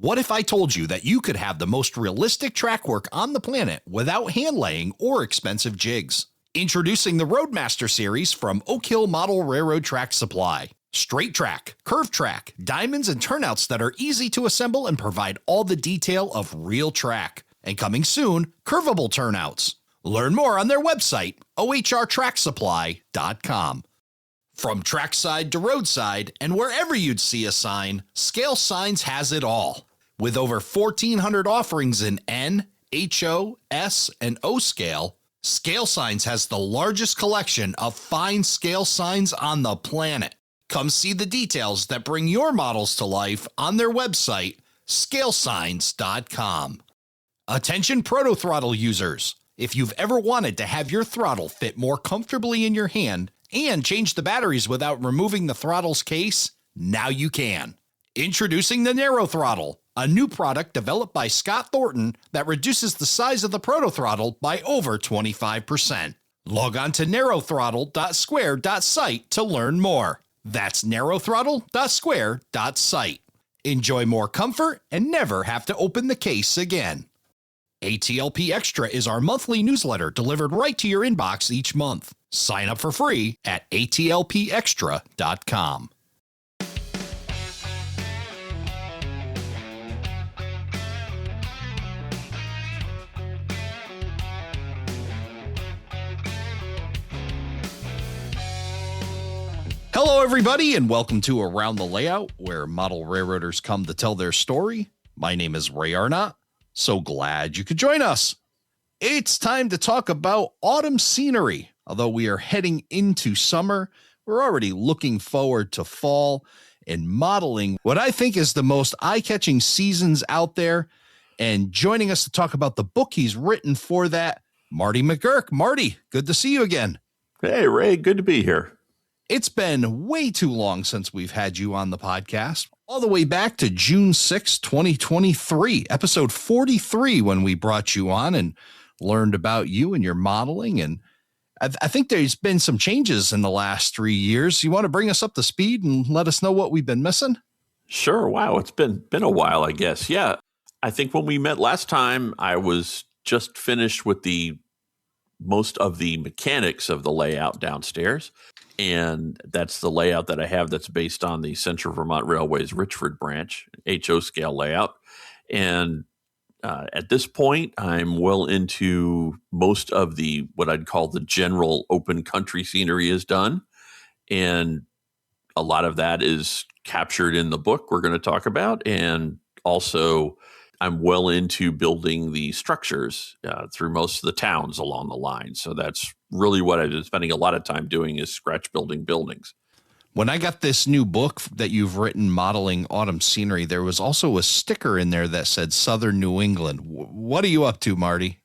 What if I told you that you could have the most realistic track work on the planet without hand laying or expensive jigs? Introducing the Roadmaster series from Oak Hill Model Railroad Track Supply. Straight track, curved track, diamonds and turnouts that are easy to assemble and provide all the detail of real track. And coming soon, curvable turnouts. Learn more on their website, ohrtracksupply.com. From trackside to roadside and wherever you'd see a sign, Scale Signs has it all. With over 1,400 offerings in N, HO, S, and O scale, Scale Signs has the largest collection of fine scale signs on the planet. Come see the details that bring your models to life on their website, scalesigns.com. Attention Proto Throttle users. If you've ever wanted to have your throttle fit more comfortably in your hand and change the batteries without removing the throttle's case, now you can. Introducing the Narrow Throttle, a new product developed by Scott Thornton that reduces the size of the Proto Throttle by over 25%. Log on to narrowthrottle.square.site to learn more. That's narrowthrottle.square.site. Enjoy more comfort and never have to open the case again. ATLP Extra is our monthly newsletter delivered right to your inbox each month. Sign up for free at atlpextra.com. Hello, everybody, and welcome to Around the Layout, where model railroaders come to tell their story. My name is Ray Arnott. So glad you could join us. It's time to talk about autumn scenery. Although we are heading into summer, we're already looking forward to fall and modeling what I think is the most eye-catching seasons out there. And joining us to talk about the book he's written for that, Marty McGuirk. Marty, good to see you again. Hey, Ray, good to be here. It's been way too long since we've had you on the podcast, all the way back to June 6, 2023, episode 43, when we brought you on and learned about you and your modeling. And I think there's been some changes in the last 3 years. You want to bring us up to speed and let us know what we've been missing? Sure. Wow. It's been a while, I guess. Yeah. I think when we met last time, I was just finished with most of the mechanics of the layout downstairs. And that's the layout that I have that's based on the Central Vermont Railway's Richford branch, HO scale layout. And at this point, I'm well into most of what I'd call the general open country scenery is done. And a lot of that is captured in the book we're going to talk about. And also, I'm well into building the structures through most of the towns along the line. So that's really what I've been spending a lot of time doing is scratch building buildings. When I got this new book that you've written modeling autumn scenery, there was also a sticker in there that said Southern New England. What are you up to, Marty?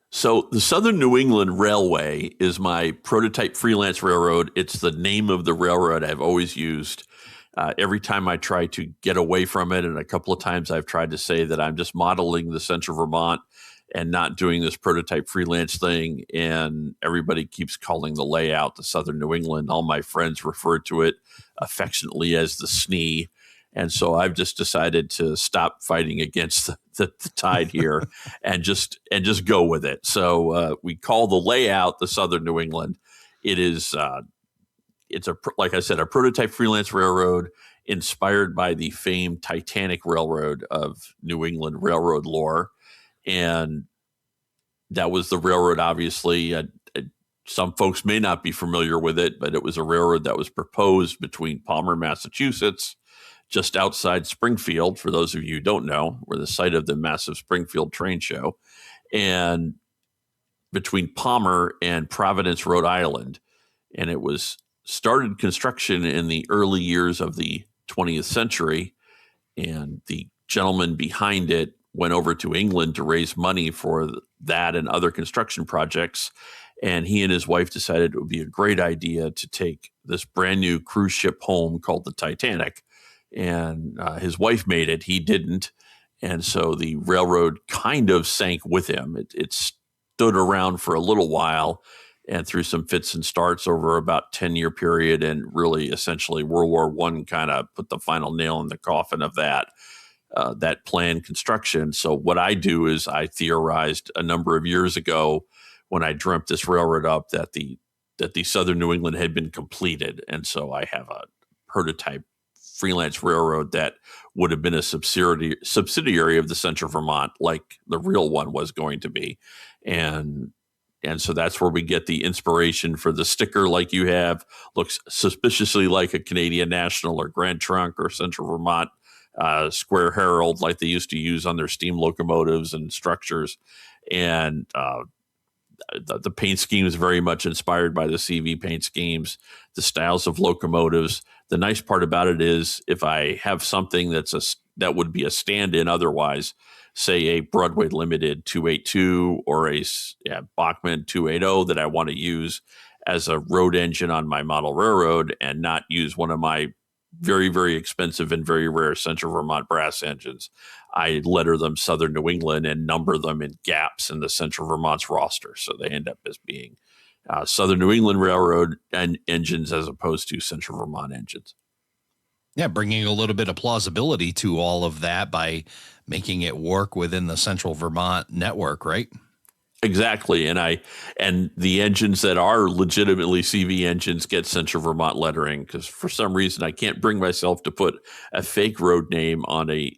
So the Southern New England Railway is my prototype freelance railroad. It's the name of the railroad I've always used. Every time I try to get away from it, and a couple of times I've tried to say that I'm just modeling the Central Vermont and not doing this prototype freelance thing, and everybody keeps calling the layout the Southern New England. All my friends refer to it affectionately as the SNE, and so I've just decided to stop fighting against the tide here and just go with it. So we call the layout the Southern New England. It is it's like I said, a prototype freelance railroad inspired by the famed Titanic Railroad of New England railroad lore. And that was the railroad, obviously. Some folks may not be familiar with it, but it was a railroad that was proposed between Palmer, Massachusetts, just outside Springfield, for those of you who don't know, we're the site of the massive Springfield train show, and between Palmer and Providence, Rhode Island. And it was started construction in the early years of the 20th century, and the gentleman behind it went over to England to raise money for that and other construction projects. And he and his wife decided it would be a great idea to take this brand new cruise ship home called the Titanic. And his wife made it. He didn't. And so the railroad kind of sank with him. It stood around for a little while and through some fits and starts over about 10-year period. And really, essentially, World War I kind of put the final nail in the coffin of that. that planned construction. So what I do is I theorized a number of years ago when I dreamt this railroad up that the Southern New England had been completed, and so I have a prototype freelance railroad that would have been a subsidiary of the Central Vermont, like the real one was going to be, and so that's where we get the inspiration for the sticker, like you have, looks suspiciously like a Canadian National or Grand Trunk or Central Vermont Square Herald, like they used to use on their steam locomotives and structures, and the paint scheme is very much inspired by the CV paint schemes, the styles of locomotives. The nice part about it is if I have something that would be a stand-in otherwise, say a Broadway Limited 282 or a Bachmann 280 that I want to use as a road engine on my model railroad and not use one of my very, very expensive and very rare Central Vermont brass engines, I letter them Southern New England and number them in gaps in the Central Vermont's roster. So they end up as being Southern New England Railroad engines as opposed to Central Vermont engines. Yeah, bringing a little bit of plausibility to all of that by making it work within the Central Vermont network, right? Exactly. And the engines that are legitimately CV engines get Central Vermont lettering because for some reason I can't bring myself to put a fake road name on a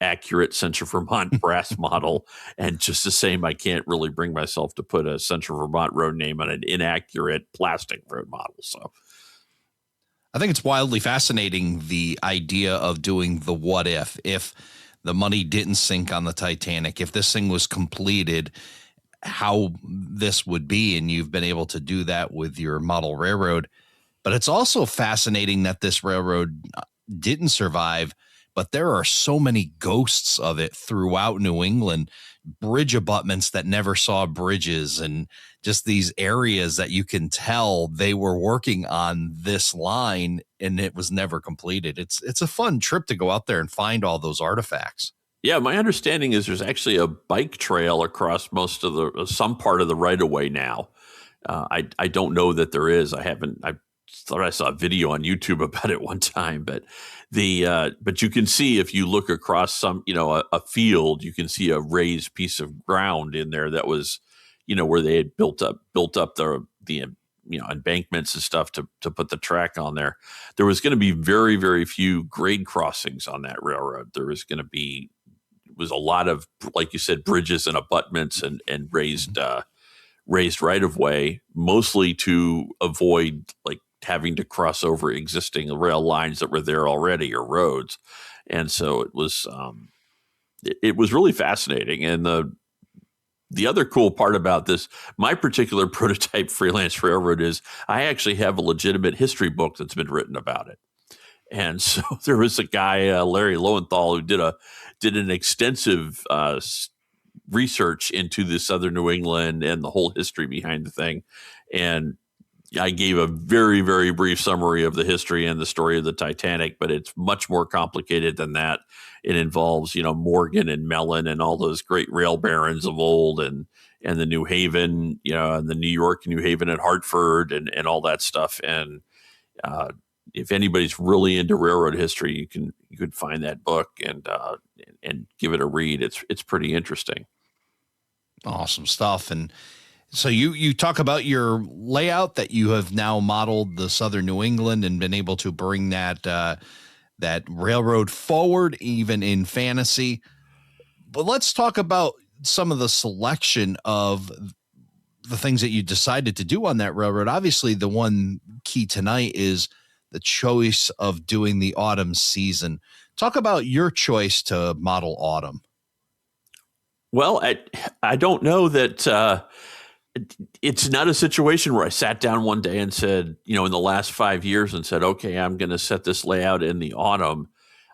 accurate Central Vermont brass model. And just the same, I can't really bring myself to put a Central Vermont road name on an inaccurate plastic road model. So I think it's wildly fascinating, the idea of doing the what if the money didn't sink on the Titanic, if this thing was completed, how this would be. And you've been able to do that with your model railroad. But it's also fascinating that this railroad didn't survive, but there are so many ghosts of it throughout New England, bridge abutments that never saw bridges, and just these areas that you can tell they were working on this line and it was never completed. It's a fun trip to go out there and find all those artifacts. yeah, my understanding is there's actually a bike trail across most of some part of the right of way now. I don't know that there is. I thought I saw a video on YouTube about it one time, but but you can see if you look across some, a field, you can see a raised piece of ground in there that was, where they had built up the embankments and stuff to put the track on there. There was going to be very, very few grade crossings on that railroad. There was going to be was a lot of, like you said, bridges and abutments and raised right of way, mostly to avoid like having to cross over existing rail lines that were there already or roads. And so it was really fascinating. And the other cool part about this, my particular prototype freelance railroad, is I actually have a legitimate history book that's been written about it. And so there was a guy, Larry Lowenthal, who did an extensive research into the Southern New England and the whole history behind the thing. And I gave a very, very brief summary of the history and the story of the Titanic, but it's much more complicated than that. It involves, Morgan and Mellon and all those great rail barons of old, and the New Haven, and the New York, New Haven and Hartford and all that stuff. And if anybody's really into railroad history, you could find that book and give it a read. It's pretty interesting. Awesome stuff. And so you talk about your layout that you have now modeled the Southern New England and been able to bring that railroad forward, even in fantasy. But let's talk about some of the selection of the things that you decided to do on that railroad. Obviously, the one key tonight is the choice of doing the autumn season. Talk about your choice to model autumn. Well, I don't know that it's not a situation where I sat down one day and said, in the last 5 years and said, okay, I'm going to set this layout in the autumn.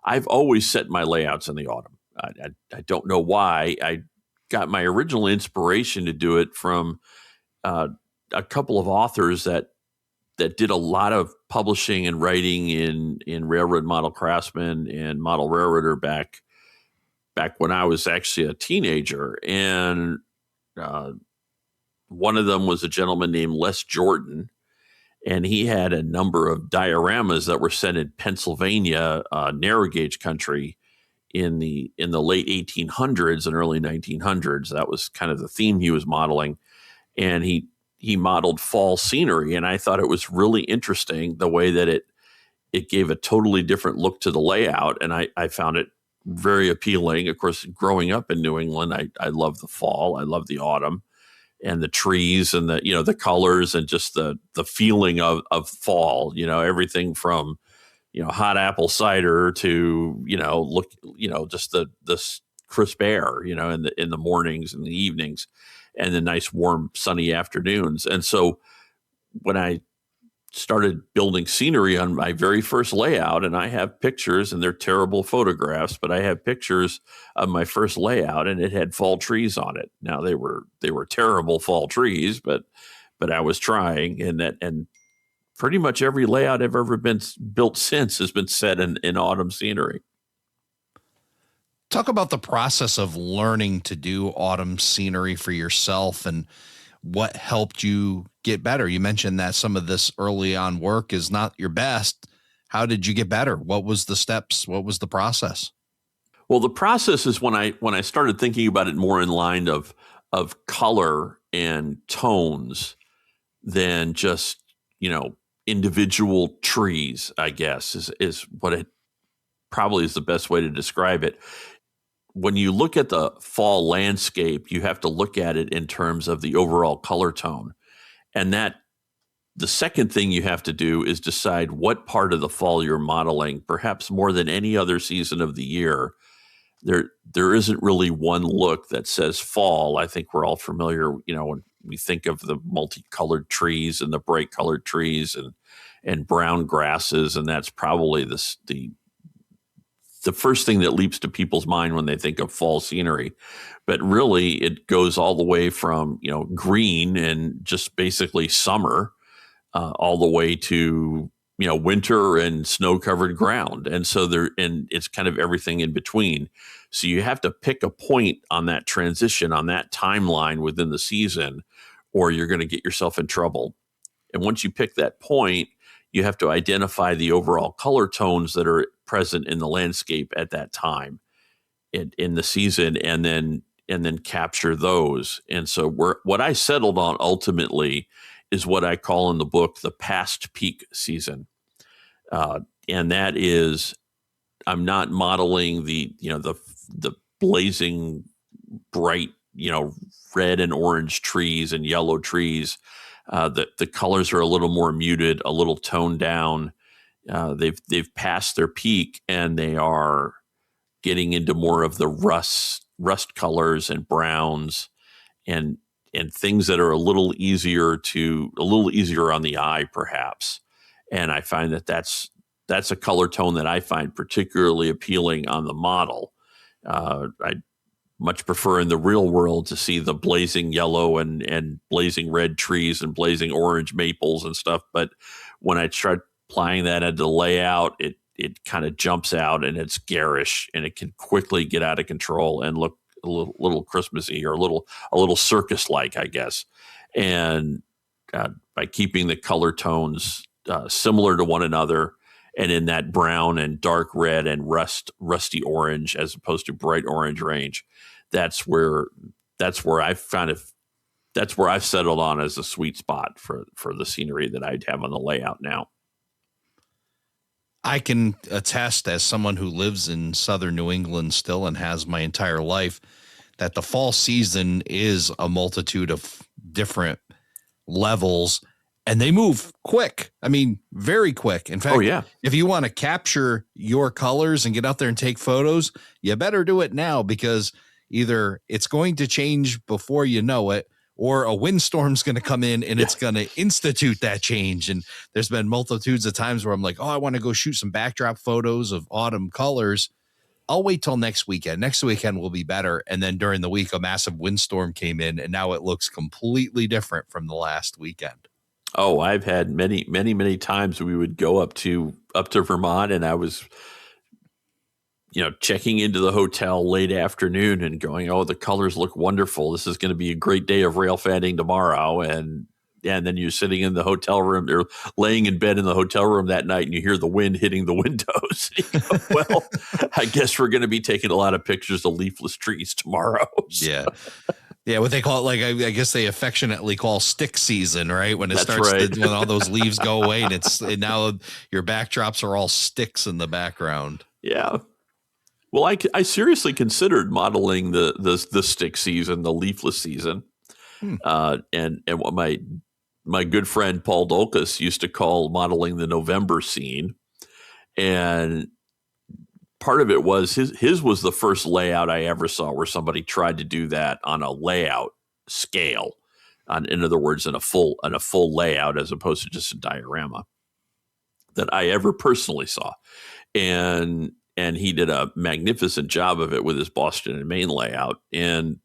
I've always set my layouts in the autumn. I don't know why. I got my original inspiration to do it from a couple of authors that did a lot of publishing and writing in Railroad Model Craftsman and Model Railroader back when I was actually a teenager. And one of them was a gentleman named Les Jordan, and he had a number of dioramas that were sent in Pennsylvania, narrow gauge country, in the late 1800s and early 1900s. That was kind of the theme he was modeling, and he modeled fall scenery, and I thought it was really interesting the way that it gave a totally different look to the layout, and I found it very appealing. Of course, growing up in New England, I love the fall, I love the autumn, and the trees and the colors and just the feeling of fall. Everything from hot apple cider to just the crisp air in the mornings and the evenings, and the nice warm sunny afternoons. And so when I started building scenery on my very first layout, and I have pictures, and they're terrible photographs, but I have pictures of my first layout, and it had fall trees on it. Now they were terrible fall trees, but I was trying, and pretty much every layout I've ever been built since has been set in autumn scenery. Talk about the process of learning to do autumn scenery for yourself and what helped you get better. You mentioned that some of this early on work is not your best. How did you get better? What was the steps? What was the process? Well, the process is when I started thinking about it more in line of color and tones than just, individual trees, I guess is what it probably is the best way to describe it. When you look at the fall landscape, you have to look at it in terms of the overall color tone. And the second thing you have to do is decide what part of the fall you're modeling. Perhaps more than any other season of the year, there isn't really one look that says fall. I think we're all familiar, when we think of the multicolored trees and the bright colored trees and brown grasses, and that's probably the first thing that leaps to people's mind when they think of fall scenery. But really, it goes all the way from green and just basically summer, all the way to winter and snow-covered ground, and it's kind of everything in between. So you have to pick a point on that transition, on that timeline within the season, or you're going to get yourself in trouble. And once you pick that point, you have to identify the overall color tones that are present in the landscape at that time in the season, and then capture those. And so what I settled on ultimately is what I call in the book the past peak season, and that is I'm not modeling the blazing bright red and orange trees and yellow trees. The colors are a little more muted, a little toned down. They've passed their peak, and they are getting into more of the rust colors and browns and things that are a little easier on the eye, perhaps. And I find that's a color tone that I find particularly appealing on the model. I much prefer in the real world to see the blazing yellow and blazing red trees and blazing orange maples and stuff. But when I start applying that into the layout, it kind of jumps out, and it's garish, and it can quickly get out of control and look a little Christmassy or a little circus-like, I guess. And by keeping the color tones similar to one another, and in that brown and dark red and rusty orange as opposed to bright orange range, that's where I've settled on as a sweet spot for the scenery that I'd have on the layout now. I can attest, as someone who lives in southern New England still and has my entire life, that the fall season is a multitude of different levels, and they move quick. I mean, very quick. In fact, if you want to capture your colors and get out there and take photos, you better do it now, because either it's going to change before you know it, or a windstorm's going to come in and it's going to institute that change. And there's been multitudes of times where I'm like, I want to go shoot some backdrop photos of autumn colors. I'll wait till next weekend. Next weekend will be better. And then during the week, a massive windstorm came in, and now it looks completely different from the last weekend. Oh, I've had many, many, many times we would go up to Vermont, and I was, checking into the hotel late afternoon and going, the colors look wonderful. This is going to be a great day of rail fanning tomorrow. And then you're sitting in the hotel room or laying in bed in the hotel room that night and you hear the wind hitting the windows. Go, well, I guess we're going to be taking a lot of pictures of leafless trees tomorrow. So. Yeah. Yeah, what they call it, like I guess they affectionately call stick season, right? When it starts, right. When all those leaves go away, and now your backdrops are all sticks in the background. Yeah. Well, I seriously considered modeling the stick season, the leafless season, and what my good friend Paul Dolkus used to call modeling the November scene, and part of it was his was the first layout I ever saw where somebody tried to do that on a layout scale, in other words, in a full layout as opposed to just a diorama that I ever personally saw, and he did a magnificent job of it with his Boston and Maine layout. And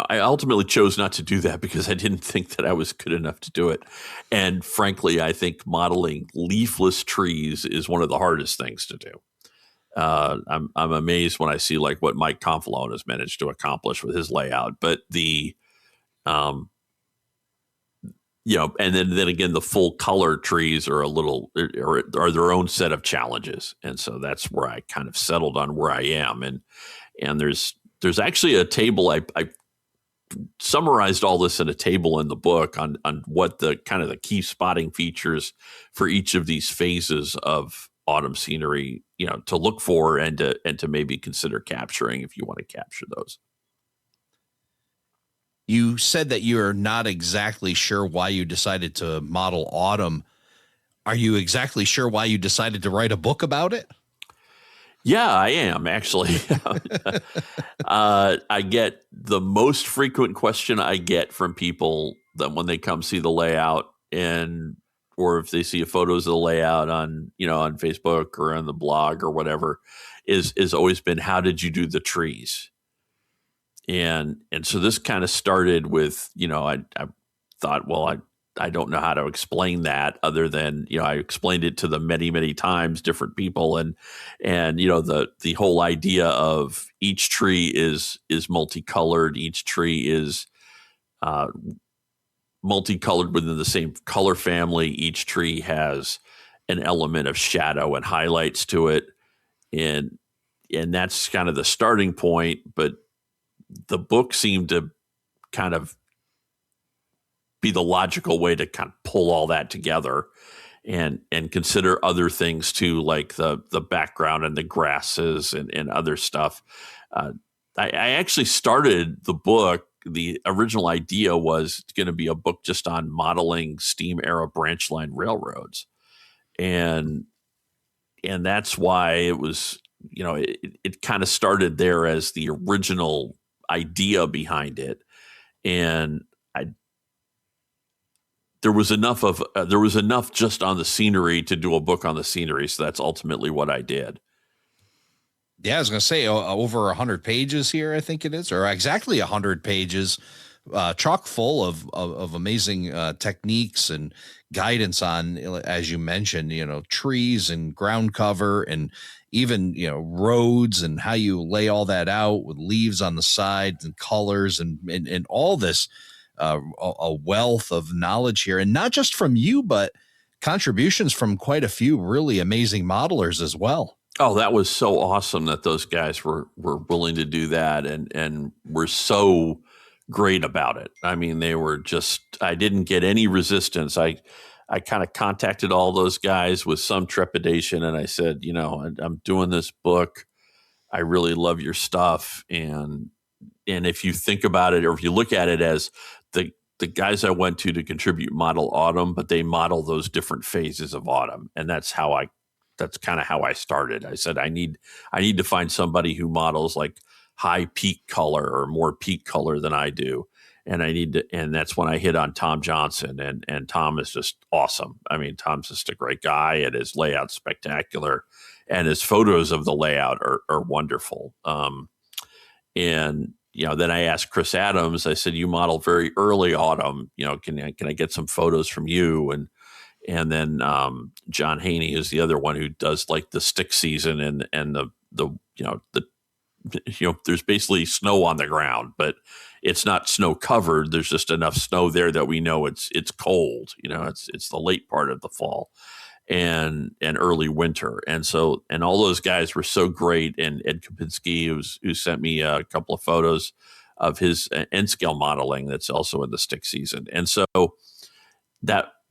I ultimately chose not to do that because I didn't think that I was good enough to do it. And frankly, I think modeling leafless trees is one of the hardest things to do. I'm amazed when I see like what Mike Confalone has managed to accomplish with his layout. But and then again, the full color trees are are their own set of challenges. And so that's where I kind of settled on where I am. And there's actually a table. I summarized all this in a table in the book on what the kind of the key spotting features for each of these phases of autumn scenery, to look for and to maybe consider capturing if you want to capture those. You said that you're not exactly sure why you decided to model autumn. Are you exactly sure why you decided to write a book about it? Yeah, I am actually. I get the most frequent question I get from people that when they come see the layout or if they see photos of the layout on Facebook or on the blog or whatever is always been, how did you do the trees? And so this kind of started with, I thought, well, I don't know how to explain that other than, I explained it to them many, many times, different people. And the whole idea of each tree is multicolored. Each tree is multicolored within the same color family. Each tree has an element of shadow and highlights to it. And that's kind of the starting point. But the book seemed to kind of be the logical way to kind of pull all that together and consider other things too, like the background and the grasses and other stuff. I actually started the book. The original idea was going to be a book just on modeling steam era branch line railroads. And that's why it was, it kind of started there as the original idea behind it. And there was enough just on the scenery to do a book on the scenery. So that's ultimately what I did. Yeah, I was going to say over 100 pages here, I think it is, or exactly 100 pages, chock full of amazing techniques and guidance on, as you mentioned, trees and ground cover and even, roads and how you lay all that out with leaves on the sides and colors and all this, a wealth of knowledge here. And not just from you, but contributions from quite a few really amazing modelers as well. Oh, that was so awesome that those guys were willing to do that and were so great about it. I mean, they were just, I didn't get any resistance. I kind of contacted all those guys with some trepidation and I said, I'm doing this book. I really love your stuff. And if you think about it, or if you look at it as the guys I went to contribute model autumn, but they model those different phases of autumn. And that's kind of how I started. I said, I need to find somebody who models like high peak color or more peak color than I do. And and that's when I hit on Tom Johnson and Tom is just awesome. I mean, Tom's just a great guy and his layout's spectacular and his photos of the layout are wonderful. Then I asked Chris Adams, I said, you model very early autumn, can I get some photos from you? And then John Haney is the other one who does like the stick season and the there's basically snow on the ground, but it's not snow covered. There's just enough snow there that we know it's cold. It's the late part of the fall and early winter. And all those guys were so great. And Ed Kopinski, who sent me a couple of photos of his N scale modeling that's also in the stick season. And so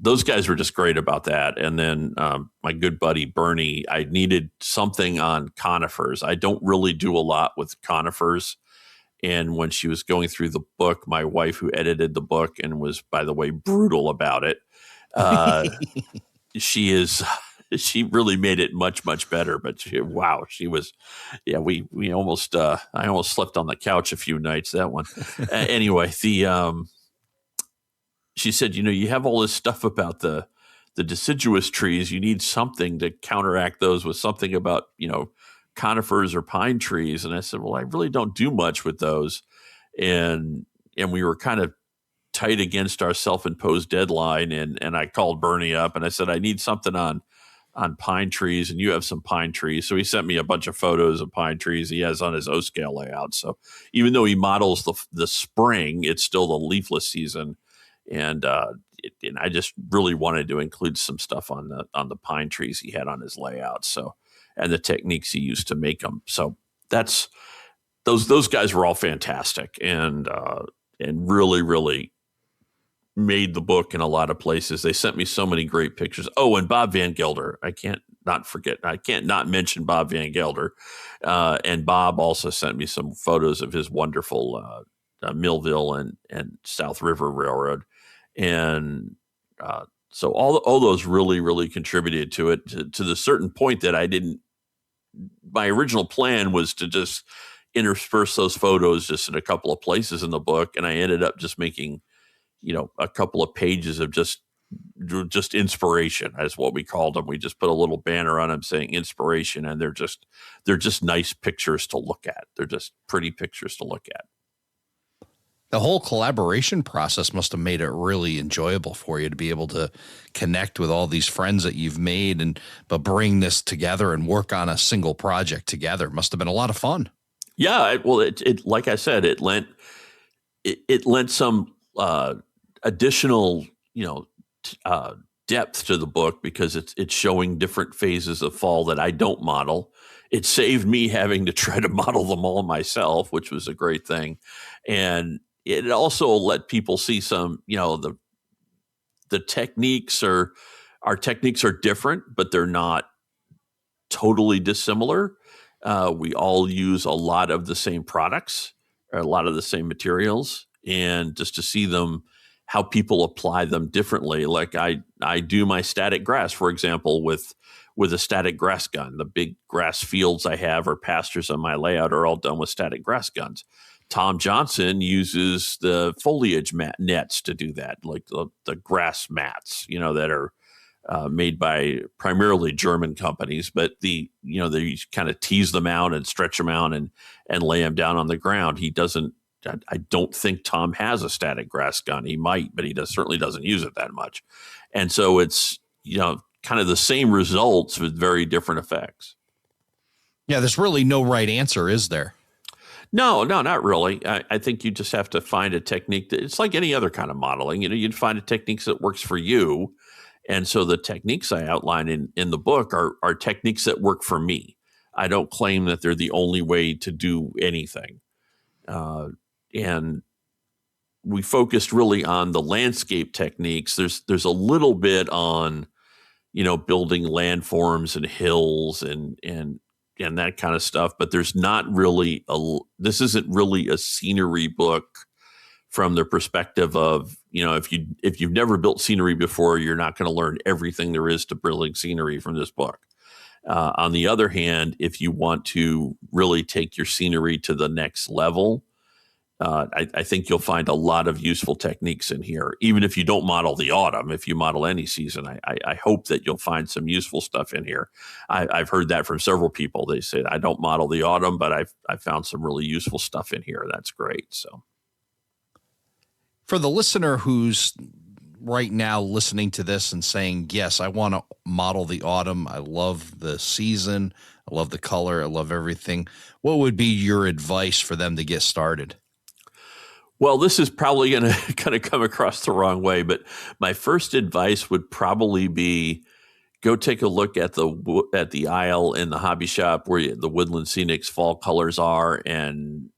those guys were just great about that. And then my good buddy Bernie, I needed something on conifers. I don't really do a lot with conifers. And when she was going through the book, my wife, who edited the book and was, by the way, brutal about it, she really made it much, much better. But she was, we almost, I almost slept on the couch a few nights, that one. Anyway, she said, you have all this stuff about the deciduous trees. You need something to counteract those with something about, conifers or pine trees. And I said, well, I really don't do much with those. And we were kind of tight against our self-imposed deadline. And I called Bernie up and I said, I need something on pine trees, and you have some pine trees. So he sent me a bunch of photos of pine trees he has on his O scale layout. So even though he models the spring, it's still the leafless season. And I just really wanted to include some stuff on the pine trees he had on his layout. So, and the techniques he used to make them. So that's those guys were all fantastic and really, really made the book in a lot of places. They sent me so many great pictures. Oh, and Bob Van Gelder. I can't not mention Bob Van Gelder. And Bob also sent me some photos of his wonderful Millville and South River Railroad. And so all those really, really contributed to it to the certain point that my original plan was to just intersperse those photos just in a couple of places in the book. And I ended up just making, a couple of pages of just inspiration, as what we called them. We just put a little banner on them saying inspiration. And they're just nice pictures to look at. They're just pretty pictures to look at. The whole collaboration process must have made it really enjoyable for you to be able to connect with all these friends that you've made but bring this together and work on a single project together. Must have been a lot of fun. Yeah. Well, it like I said, it lent some additional, depth to the book because it's showing different phases of fall that I don't model. It saved me having to try to model them all myself, which was a great thing. And it also let people see some, the techniques our techniques are different, but they're not totally dissimilar. We all use a lot of the same products, or a lot of the same materials, and just to see them, how people apply them differently. Like I do my static grass, for example, with a static grass gun. The big grass fields I have or pastures on my layout are all done with static grass guns. Tom Johnson uses the foliage nets to do that, like the grass mats, that are made by primarily German companies, but they kind of tease them out and stretch them out and lay them down on the ground. I don't think Tom has a static grass gun. He might, but he certainly doesn't use it that much. And so it's, kind of the same results with very different effects. Yeah, there's really no right answer, is there? No, not really. I think you just have to find a technique that it's like any other kind of modeling. You'd find a technique that works for you. And so the techniques I outline in the book are techniques that work for me. I don't claim that they're the only way to do anything. And we focused really on the landscape techniques. There's a little bit on, building landforms and hills and that kind of stuff, but there's not really this isn't really a scenery book from the perspective of, if you've never built scenery before, you're not going to learn everything there is to building scenery from this book. On the other hand, if you want to really take your scenery to the next level, I think you'll find a lot of useful techniques in here. Even if you don't model the autumn, if you model any season, I hope that you'll find some useful stuff in here. I've heard that from several people. They said, I don't model the autumn, but I've found some really useful stuff in here. That's great. So, for the listener who's right now listening to this and saying, yes, I want to model the autumn. I love the season. I love the color. I love everything. What would be your advice for them to get started? Well, this is probably going to kind of come across the wrong way, but my first advice would probably be go take a look at the aisle in the hobby shop where the Woodland Scenics fall colors are, and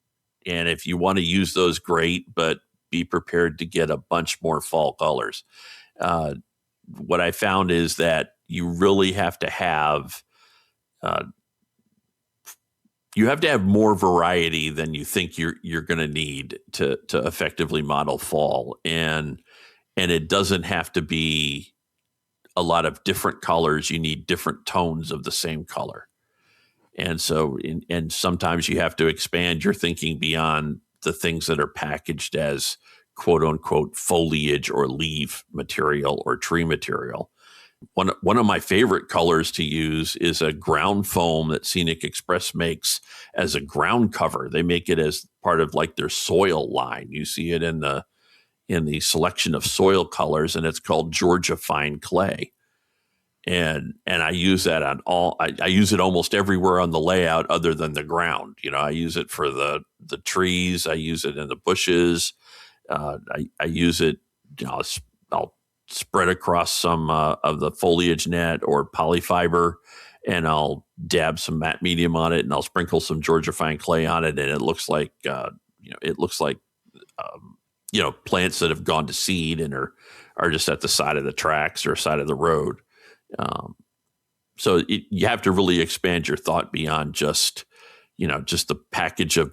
if you want to use those, great, but be prepared to get a bunch more fall colors. What I found is that you really have to have more variety than you think you're going to need to effectively model fall, and it doesn't have to be a lot of different colors. You need different tones of the same color, and so and sometimes you have to expand your thinking beyond the things that are packaged as quote unquote foliage or leaf material or tree material. One of my favorite colors to use is a ground foam that Scenic Express makes as a ground cover. They make it as part of like their soil line. You see it in the selection of soil colors, and it's called Georgia Fine Clay. And I use that on I use it almost everywhere on the layout other than the ground. I use it for the trees. I use it in the bushes. I use it, I'll spread across some of the foliage net or polyfiber, and I'll dab some matte medium on it, and I'll sprinkle some Georgia Fine Clay on it, and it looks like plants that have gone to seed and are just at the side of the tracks or side of the road. So you have to really expand your thought beyond just the package of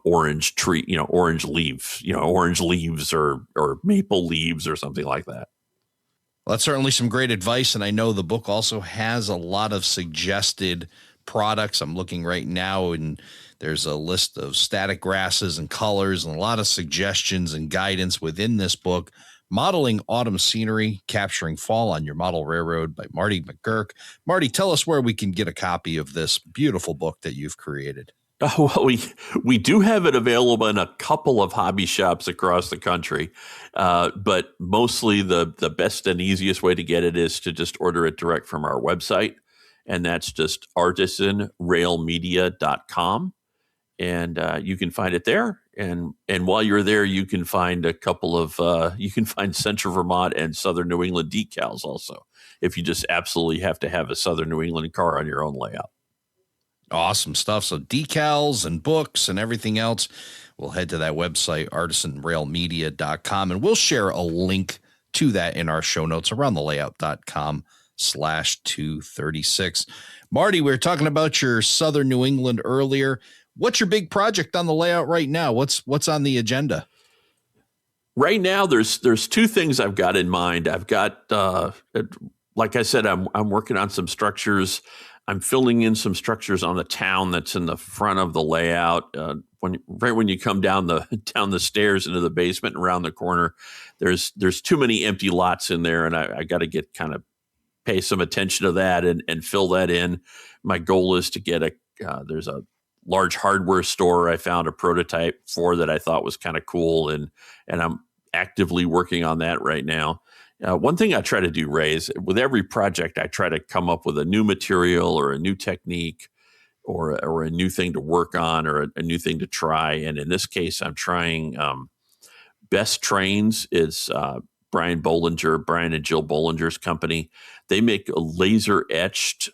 orange tree, orange leaves or maple leaves or something like that. Well, that's certainly some great advice. And I know the book also has a lot of suggested products. I'm looking right now, and there's a list of static grasses and colors and a lot of suggestions and guidance within this book. Modeling Autumn Scenery, Capturing Fall on Your Model Railroad by Marty McGuirk. Marty, tell us where we can get a copy of this beautiful book that you've created. Oh, well, we do have it available in a couple of hobby shops across the country, but mostly the best and easiest way to get it is to just order it direct from our website, and that's just artisanrailmedia.com. And you can find it there. And while you're there, you can find a couple of Central Vermont and Southern New England decals also, if you just absolutely have to have a Southern New England car on your own layout. Awesome stuff. So decals and books and everything else, we'll head to that website, artisanrailmedia.com, and we'll share a link to that in our show notes, aroundthelayout.com/236. Marty, we were talking about your Southern New England earlier. What's your big project on the layout right now? What's on the agenda? Right now, there's two things I've got in mind. I've got, like I said, I'm working on some structures. I'm filling in some structures on the town that's in the front of the layout. When you come down the stairs into the basement and around the corner, there's too many empty lots in there, and I got to pay some attention to that and fill that in. My goal is to get there's a large hardware store I found a prototype for that I thought was kind of cool, and I'm actively working on that right now. One thing I try to do, Ray, is with every project, I try to come up with a new material or a new technique or a new thing to work on or a new thing to try. And in this case, I'm trying Best Trains is Brian and Jill Bollinger's company. They make a laser etched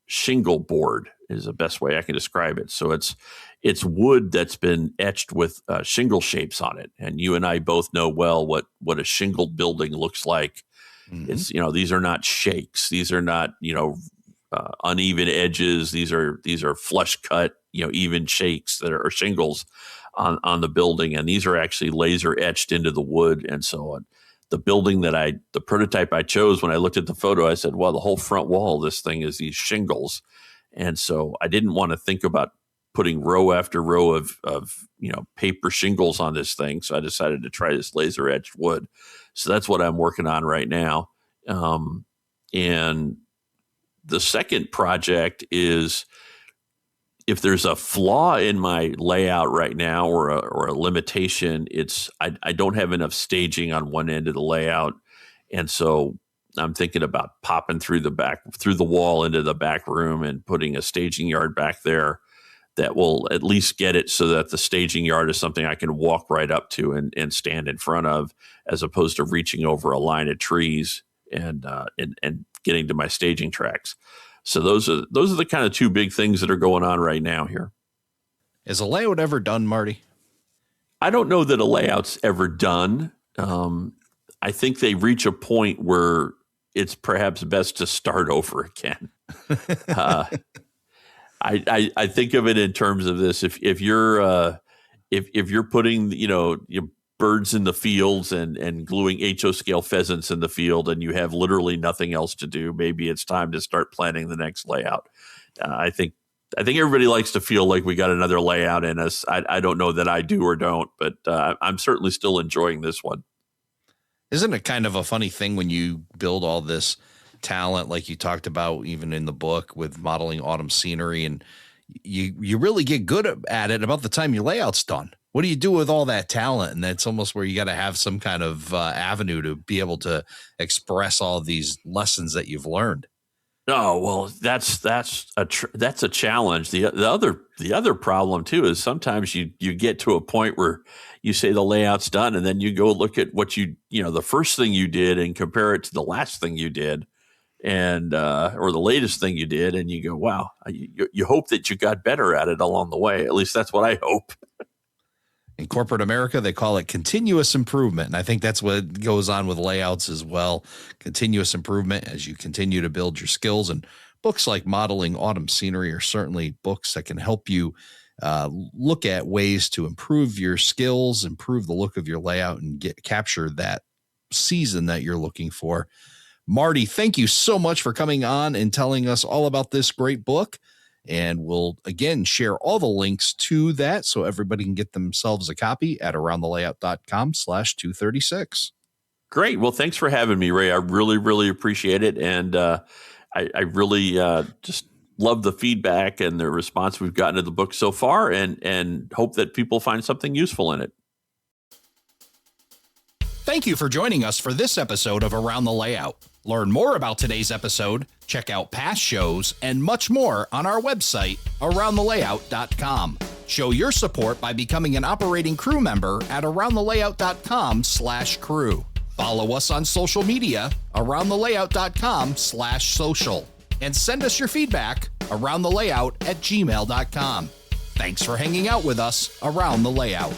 shingle board is the best way I can describe it. So it's wood that's been etched with shingle shapes on it. And you and I both know well what a shingled building looks like. Mm-hmm. It's, these are not shakes. These are not, uneven edges. These are flush cut, even shakes that are shingles on the building. And these are actually laser etched into the wood and so on. The building the prototype I chose, when I looked at the photo, I said, well, the whole front wall of this thing is these shingles. And so I didn't want to think about putting row after row of paper shingles on this thing. So I decided to try this laser etched wood. So that's what I'm working on right now. And the second project is if there's a flaw in my layout right now or a limitation, I don't have enough staging on one end of the layout. And so I'm thinking about popping through the wall into the back room and putting a staging yard back there that will at least get it so that the staging yard is something I can walk right up to and stand in front of, as opposed to reaching over a line of trees and getting to my staging tracks. So those are the kind of two big things that are going on right now here. Is a layout ever done, Marty? I don't know that a layout's ever done. I think they reach a point where it's perhaps best to start over again. I think of it in terms of this: if you're putting your birds in the fields and gluing HO scale pheasants in the field, and you have literally nothing else to do, maybe it's time to start planning the next layout. I think everybody likes to feel like we got another layout in us. I don't know that I do or don't, but I'm certainly still enjoying this one. Isn't it kind of a funny thing when you build all this talent, like you talked about even in the book with modeling autumn scenery, and you really get good at it about the time your layout's done? What do you do with all that talent? And that's almost where you got to have some kind of avenue to be able to express all these lessons that you've learned. Oh, well, that's a challenge. The other problem too is sometimes you get to a point where you say the layout's done, and then you go look at what the first thing you did and compare it to the last thing you did, and or the latest thing you did, and you go, wow, you hope that you got better at it along the way. At least that's what I hope. In corporate America, they call it continuous improvement. And I think that's what goes on with layouts as well. Continuous improvement as you continue to build your skills. And books like Modeling Autumn Scenery are certainly books that can help you look at ways to improve your skills, improve the look of your layout, and capture that season that you're looking for. Marty, thank you so much for coming on and telling us all about this great book. And we'll, again, share all the links to that so everybody can get themselves a copy at aroundthelayout.com/236. Great. Well, thanks for having me, Ray. I really, really appreciate it. And I really just love the feedback and the response we've gotten to the book so far, and hope that people find something useful in it. Thank you for joining us for this episode of Around the Layout. Learn more about today's episode, check out past shows, and much more on our website, aroundthelayout.com. Show your support by becoming an operating crew member at aroundthelayout.com/crew. Follow us on social media, aroundthelayout.com/social. And send us your feedback, aroundthelayout@gmail.com. Thanks for hanging out with us around the layout.